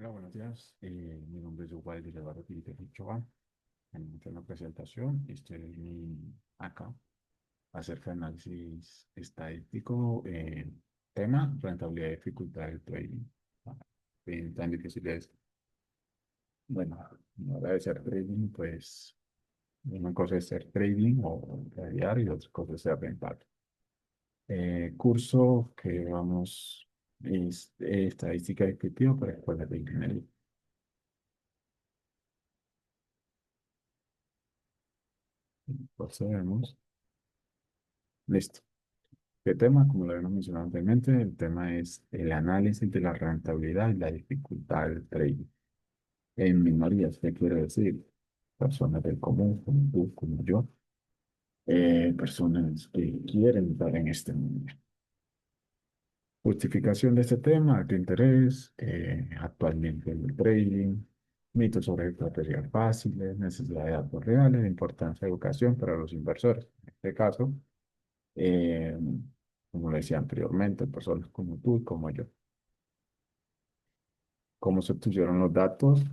Hola, buenos días. Mi nombre es Giovanni Eduardo Quintero Ochoa. En una presentación, este es acá acerca de análisis estadístico, tema rentabilidad y dificultad del trading. Ah, Tan difícil es. Bueno, a la hora de ser trading, pues una cosa es ser trading o tradear y otra cosa es ser rentable. Curso que vamos es estadística descriptiva para escuelas de ingeniería. Procedemos. Listo. ¿Qué tema? Como lo habíamos mencionado anteriormente, el tema es el análisis de la rentabilidad y la dificultad del trading. En minorías, ¿qué quiere decir? Personas del común, como tú, como yo, personas que quieren estar en este mundo. Justificación de este tema, de interés, actualmente en el trading, mitos sobre estrategias fáciles, necesidad de datos reales, importancia de educación para los inversores. En este caso, eh, como lo decía anteriormente, personas como tú y como yo. ¿Cómo se obtuvieron los datos?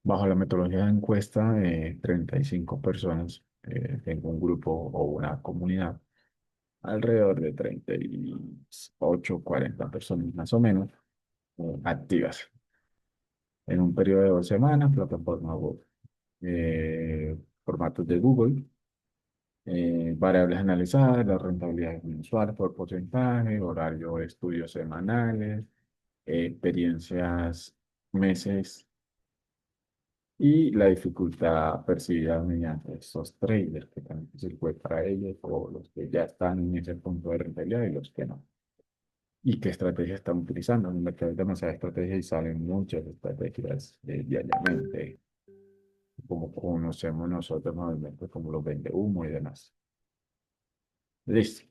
Bajo la metodología de encuesta, 35 personas en un grupo o una comunidad, alrededor de 38, 40 personas más o menos activas. En un periodo de 2 semanas, plataforma web, formatos de Google, variables analizadas, la rentabilidad mensual por porcentaje, horario de estudios semanales, experiencias meses y la dificultad percibida mediante esos traders que también sirve para ellos o los que ya están en ese punto de rentabilidad y los que no. ¿Y qué estrategia están utilizando? En el mercado hay demasiadas estrategias y salen muchas estrategias diariamente, como conocemos nosotros normalmente como los vende humo y demás. Listo.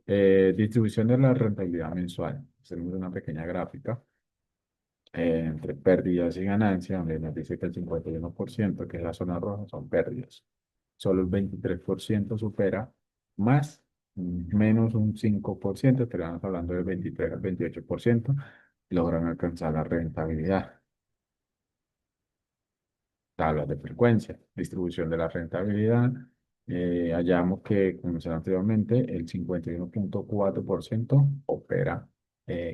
Distribución de la rentabilidad mensual. Hacemos una pequeña gráfica entre pérdidas y ganancias, donde nos dice que el 51%, que es la zona roja, son pérdidas. Solo el 23% supera, más menos un 5%, estaríamos hablando del 23 al 28%, logran alcanzar la rentabilidad. Tablas de frecuencia, distribución de la rentabilidad. Hallamos que, como mencioné anteriormente, el 51,4% opera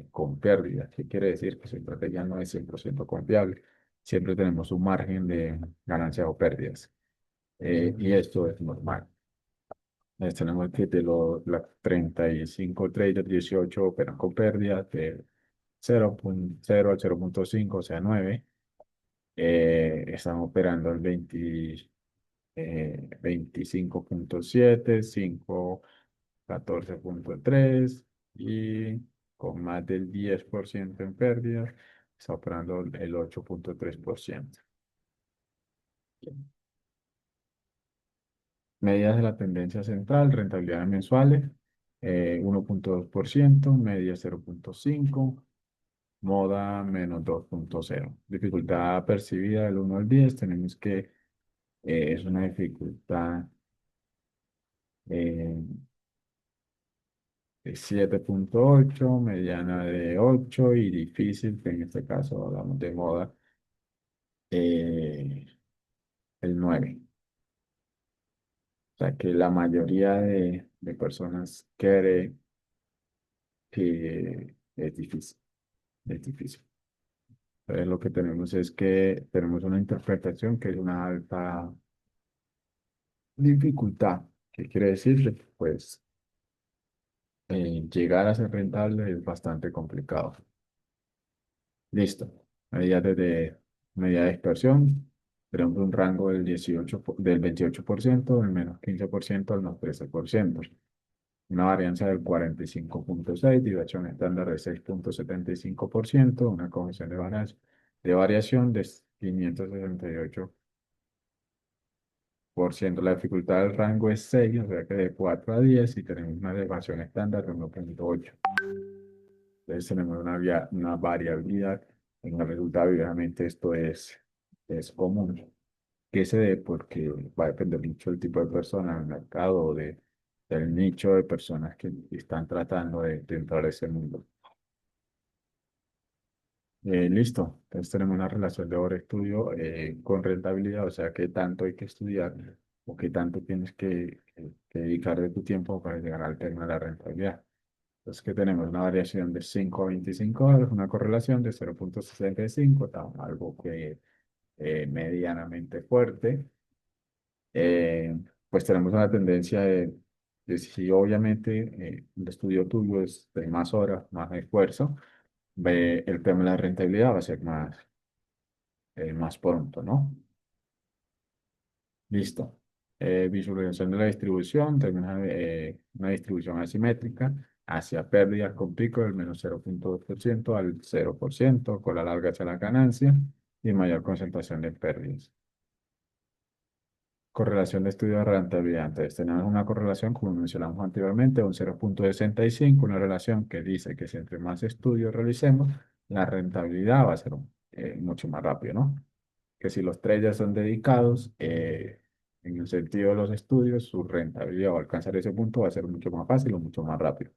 con pérdidas. ¿Qué quiere decir? Que su estrategia no es 100% confiable. Siempre tenemos un margen de ganancias o pérdidas. Y esto es normal. Tenemos que de los 35 traders, 18 operan con pérdidas de 0,0 al 0,5, o sea, 9. Están operando el 25,7, 5, 14,3 y con más del 10% en pérdidas, está operando el 8,3%. Medidas de la tendencia central, rentabilidades mensuales, 1,2%, media 0,5, moda menos 2,0. Dificultad percibida del 1 al 10, tenemos que es una dificultad eh, de 7,8, mediana de 8 y difícil, que en este caso hablamos de moda, eh, el 9. O sea que la mayoría de personas cree que es difícil, es difícil. Entonces lo que tenemos es que tenemos una interpretación que es una alta dificultad. ¿Qué quiere decir? Pues llegar a ser rentable es bastante complicado. Listo. Medida de dispersión. Tenemos un rango del 28%, del menos 15% al más 13%. Una varianza del 45,6, dirección estándar de 6,75%, una corrección de variación de 568%. La dificultad del rango es 6, o sea que de 4 a 10 y tenemos una elevación estándar de 1,8. Entonces tenemos una variabilidad en el resultado y obviamente esto es común. ¿Qué se debe? Porque va a depender mucho del tipo de persona en el mercado del nicho de personas que están tratando de entrar a ese mundo. Listo. Entonces tenemos una relación de hora-estudio con rentabilidad, o sea, qué tanto hay que estudiar o qué tanto tienes que dedicar de tu tiempo para llegar al tema de la rentabilidad. Entonces, que tenemos una variación de 5 a 25 horas, una correlación de 0,65, algo que medianamente fuerte. Pues tenemos una tendencia de si obviamente el estudio tuyo es de más horas, más esfuerzo, el tema de la rentabilidad va a ser más pronto, ¿no? Listo. Visualización de la distribución, tenemos una distribución asimétrica hacia pérdidas con pico del -0,2% al 0%, con la larga hacia la ganancia y mayor concentración de pérdidas. Correlación de estudio de rentabilidad. Entonces, tenemos una correlación, como mencionamos anteriormente, un 0,65, una relación que dice que si entre más estudios realicemos, la rentabilidad va a ser mucho más rápido, ¿no? Que si los traders son dedicados, en el sentido de los estudios, su rentabilidad o alcanzar ese punto va a ser mucho más fácil o mucho más rápido.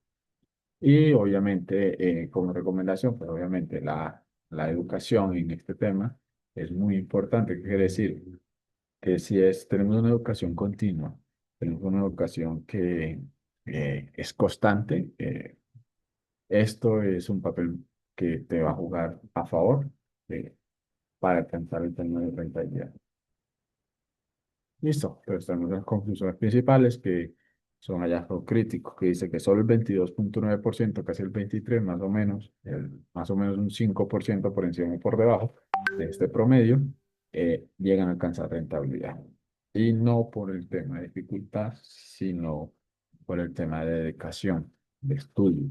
Y obviamente, como recomendación, pues obviamente la educación en este tema es muy importante. ¿Qué quiere decir? Que si tenemos una educación continua, tenemos una educación que es constante, esto es un papel que te va a jugar a favor para alcanzar el tema de rentabilidad. Listo, entonces tenemos las conclusiones principales que son hallazgos críticos, que dice que solo el 22,9%, casi el 23% más o menos, más o menos un 5% por encima y por debajo de este promedio, llegan a alcanzar rentabilidad. Y no por el tema de dificultad, sino por el tema de dedicación, de estudio.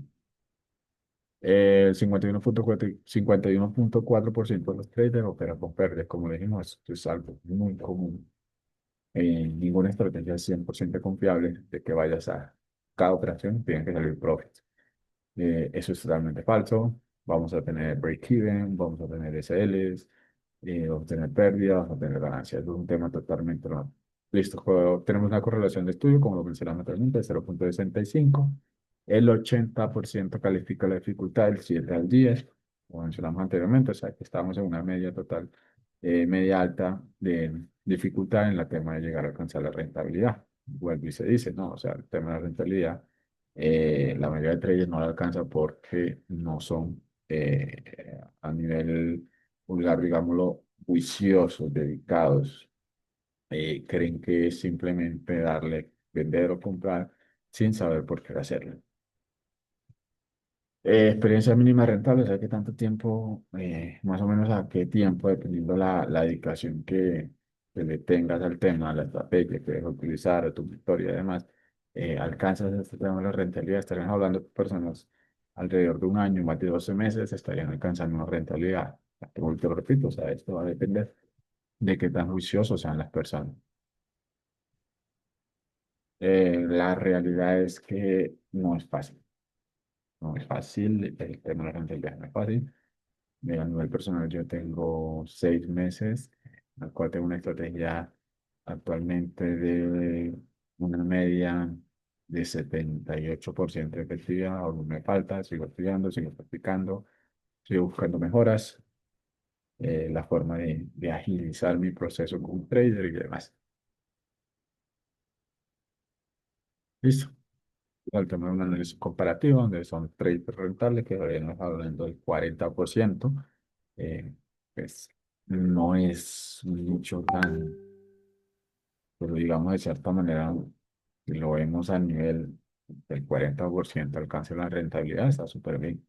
El 51,4% de los traders opera con pérdidas, como dijimos, esto es algo muy común. Ninguna estrategia es 100% confiable de que vayas a cada operación tiene que salir profit. Eso es totalmente falso. Vamos a tener break-even, vamos a tener SLs, vamos a tener pérdidas, vamos a tener ganancias. Es un tema totalmente normal. Listo, tenemos una correlación de estudio, como lo mencionamos anteriormente, de 0,65. El 80% califica la dificultad del 7 al 10, como mencionamos anteriormente, o sea que estamos en una media total, media alta de dificultad en la tema de llegar a alcanzar la rentabilidad. Vuelve y se dice, no, o sea, el tema de la rentabilidad, la mayoría de traders no la alcanza porque no son a nivel vulgar, digámoslo, juiciosos, dedicados, creen que es simplemente darle, vender o comprar sin saber por qué hacerlo. Experiencia mínima rentable, o sea, qué tanto tiempo, más o menos a qué tiempo, dependiendo la dedicación que le tengas al tema, a la estrategia que dejas utilizar, a tu victoria y demás, alcanzas este tema de la rentabilidad. Estarían hablando de personas alrededor de un año, más de 12 meses, estarían alcanzando una rentabilidad. Te lo repito, o sea, esto va a depender de qué tan juiciosos sean las personas. La realidad es que no es fácil. No es fácil, el tema de la rentabilidad no es fácil. A nivel personal, yo tengo 6 meses, en el cual tengo una estrategia actualmente de una media de 78% de efectividad. Aún me falta, sigo estudiando, sigo practicando, sigo buscando mejoras, la forma de agilizar mi proceso como trader y demás. Listo. El tema de un análisis comparativo, donde son traders rentables, que nos hablando del 40%, eh, pues no es mucho tan, pero digamos de cierta manera, si lo vemos a nivel del 40% alcance de la rentabilidad, está súper bien.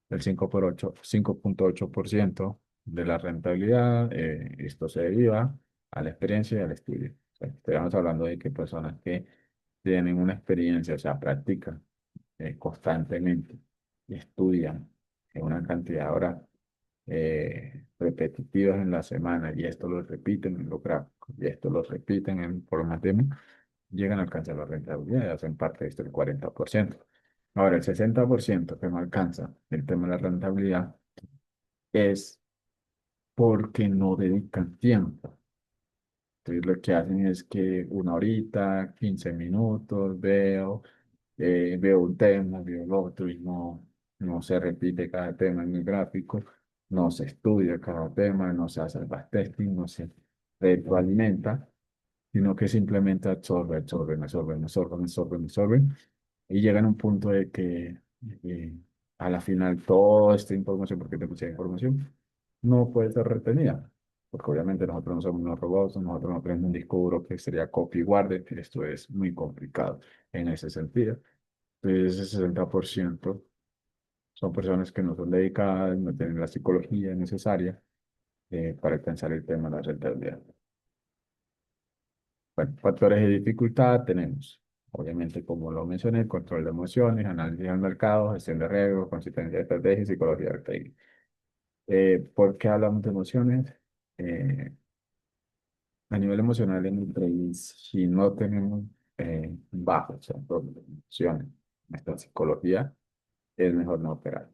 El 5,8% de la rentabilidad, esto se deriva a la experiencia y al estudio. O sea, estamos hablando de que personas que tienen una experiencia, o sea, practican constantemente y estudian en una cantidad de horas repetitivas en la semana y esto lo repiten en los gráficos y esto lo repiten en formas demo, llegan a alcanzar la rentabilidad y hacen parte de esto el 40%. Ahora, el 60% que no alcanza el tema de la rentabilidad es porque no dedican tiempo. Entonces lo que hacen es que una horita, 15 minutos, veo un tema, veo el otro y no se repite cada tema en el gráfico. no se estudia cada tema, no se hace el backtesting, no se retroalimenta, sino que simplemente absorbe, absorben, absorben, absorben, absorben, absorben, y llegan a un punto de que eh, a la final toda esta información, porque tengo mucha información, no puede ser retenida. Porque obviamente nosotros no somos unos robots, nosotros no tenemos un disco duro que sería copy y guarde, esto es muy complicado en ese sentido. Entonces, ese 60% son personas que no son dedicadas, no tienen la psicología necesaria para alcanzar el tema de la rentabilidad. Bueno, factores de dificultad tenemos, obviamente, como lo mencioné, control de emociones, análisis del mercado, gestión de riesgos, consistencia de estrategia y psicología del trading. ¿Por qué hablamos de emociones? Eh, a nivel emocional en el trading, si no tenemos bajo, o sea, emociones, nuestra psicología, es mejor no operar.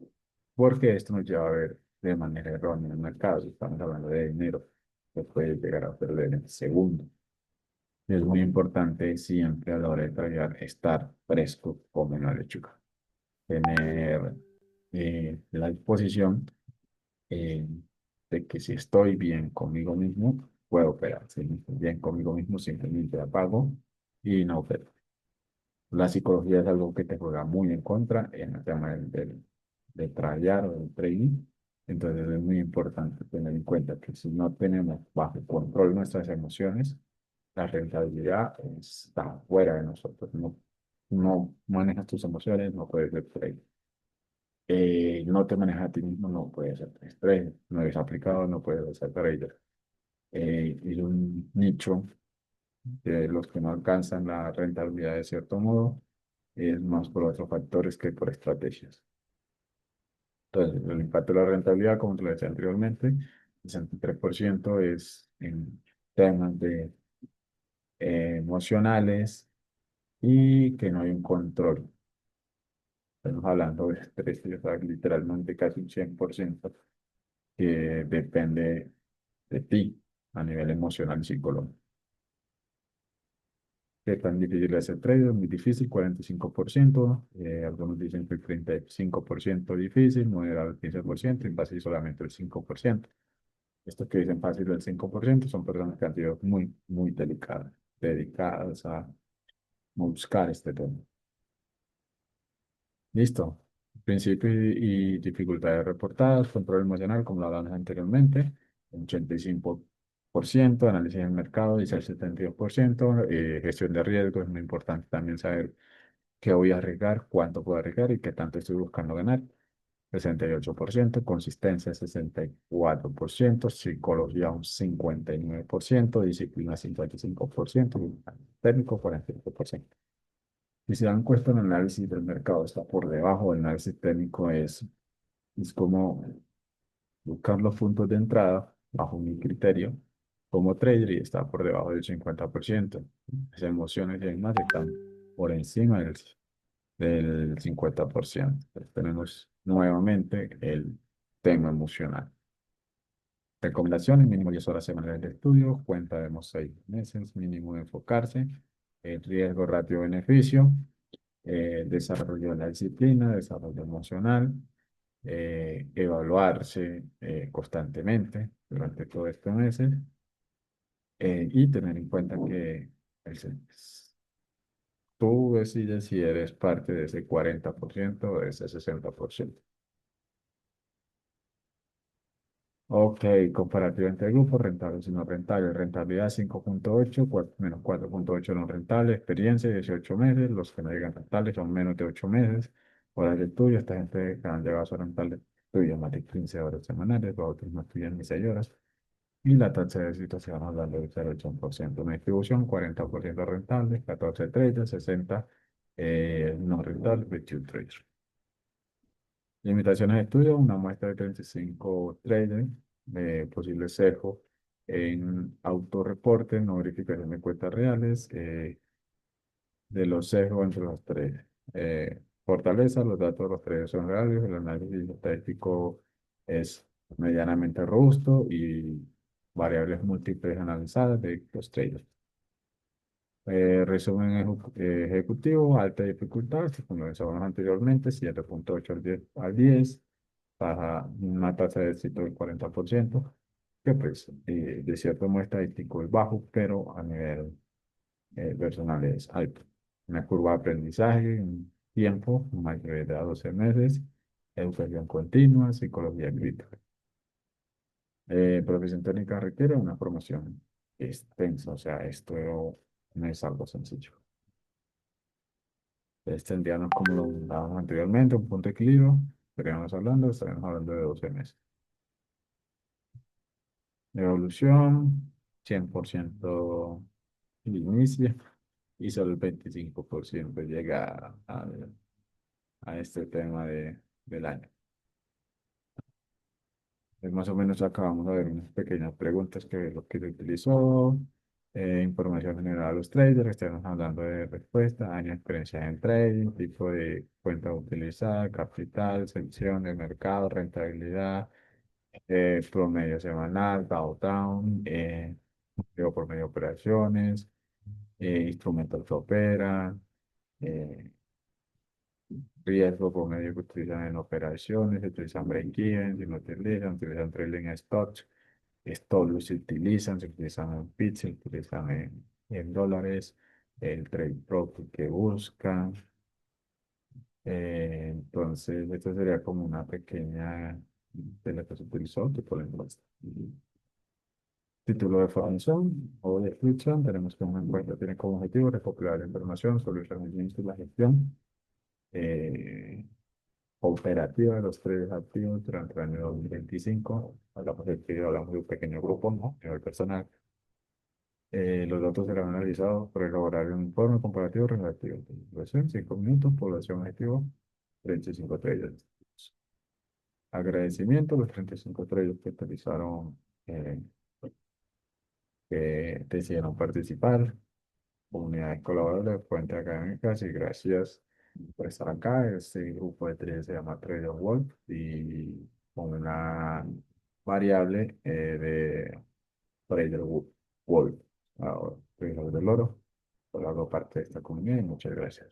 Porque esto nos lleva a ver de manera errónea el mercado. Si estamos hablando de dinero, se puede llegar a perder en segundo. Es muy importante siempre a la hora de tradear estar fresco como una lechuga. Tener la disposición eh, de que si estoy bien conmigo mismo, puedo operar. Si no estoy bien conmigo mismo, simplemente apago y no opero. La psicología es algo que te juega muy en contra en el tema de tradear o del trading. Entonces es muy importante tener en cuenta que si no tenemos bajo control nuestras emociones, la rentabilidad está fuera de nosotros. No, no manejas tus emociones, no puedes ser trader. No te manejas a ti mismo, no puedes ser trader. No eres aplicado, no puedes ser trader. Es un nicho de los que no alcanzan la rentabilidad de cierto modo, es más por otros factores que por estrategias. Entonces, el impacto de la rentabilidad, como te lo decía anteriormente, el 63% es en temas de emocionales y que no hay un control. Estamos hablando de estrés, o sea, literalmente casi un 100% que depende de ti a nivel emocional y psicológico. ¿Qué tan difícil es el trade? Muy difícil, 45%. Algunos dicen que el 35% difícil, moderado el 15% y fácil solamente el 5%. Estos que dicen fácil el 5% son personas que han sido muy, muy delicadas, dedicadas a buscar este tema. Listo. Principios y dificultades reportadas, control emocional, como lo hablamos anteriormente, un 85%, análisis del mercado, dice el 72%, gestión de riesgos, es muy importante también saber qué voy a arriesgar, cuánto puedo arriesgar y qué tanto estoy buscando ganar. 68%, consistencia 64%, psicología un 59%, disciplina 55%, y técnico 45%. Si se dan cuenta, el análisis del mercado está por debajo del análisis técnico, es como buscar los puntos de entrada bajo mi criterio como trader y está por debajo del 50%. Las emociones y demás están por encima del 50%. Entonces, tenemos nuevamente el tema emocional. Recomendaciones, mínimo 10 horas semanales de estudio, cuenta de 6 meses, mínimo de enfocarse, el riesgo, ratio, beneficio, desarrollo de la disciplina, desarrollo emocional, evaluarse constantemente durante todos estos meses y tener en cuenta que el, tú decides si eres parte de ese 40% o de ese 60%. Ok, comparativa entre grupos, rentables y no rentables. Rentabilidad 5,8, menos 4,8 no rentable. Experiencia 18 meses. Los que no llegan rentables son menos de 8 meses. Horas de estudio, esta gente que han llegado a ser rentables estudia más de 15 horas semanales, los otros no estudian ni 6 horas. Y la tasa de situación hablando de 0,8%. Una distribución, 40% rentable, 14 traders, 60 no rentables, 21 traders. Limitaciones de estudio, una muestra de 35 traders, posible sesgo en autorreporte, no verificación de cuentas reales, de los sesgos entre los tres. Fortaleza, los datos de los traders son reales, el análisis estadístico es medianamente robusto y variables múltiples analizadas de los traders. Resumen ejecutivo, alta dificultad, como lo mencionamos anteriormente, 7,8 al 10. una tasa de éxito del 40%, que pues de cierto modo estadístico es bajo, pero a nivel personal es alto. Una curva de aprendizaje, un tiempo mayor de 12 meses, educación continua, psicología crítica. Profesión técnica requiere una formación extensa, o sea, esto no es algo sencillo. Entonces tendríamos, como lo dábamos anteriormente, un punto de equilibrio, estaríamos hablando de 12 meses. Evolución, 100% inicia y solo el 25% llega a este tema del año. Más o menos acabamos de ver unas pequeñas preguntas que lo que se utilizó, información general a los traders, estamos hablando de respuesta, año de experiencia en trading, tipo de cuenta utilizada, capital, selección del mercado, rentabilidad, promedio semanal, drawdown, riesgo por medio de operaciones, instrumentos que operan, eh, riesgo por medio que utilizan en operaciones, se utilizan break-even, si no utilizan trailing stocks, stop se utilizan en bits, se utilizan en dólares, el trade profit que buscan. Entonces, esto sería como una pequeña de la que se utilizó, tipo la encuesta. Título de formación o descripción, tenemos que una encuesta tiene como objetivo recopilar información sobre el rendimiento y la gestión eh, operativa de los tres activos durante el año 2025. Hablamos de que hablamos de un pequeño grupo, ¿no? A nivel personal. Los datos serán analizados para elaborar un informe comparativo relativo. Duración, 5 minutos, población objetivo, 35 estrellas. Agradecimiento a los 35 estrellas que utilizaron, eh, que decidieron participar. Comunidades colaboradoras, fuentes académicas y gracias por estar acá. Este grupo de tres se llama Trader Wolf y con una variable de Trader Wolf. Ahora, Trader del Oro, por hago parte de esta comunidad y muchas gracias.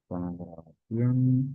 Con la grabación,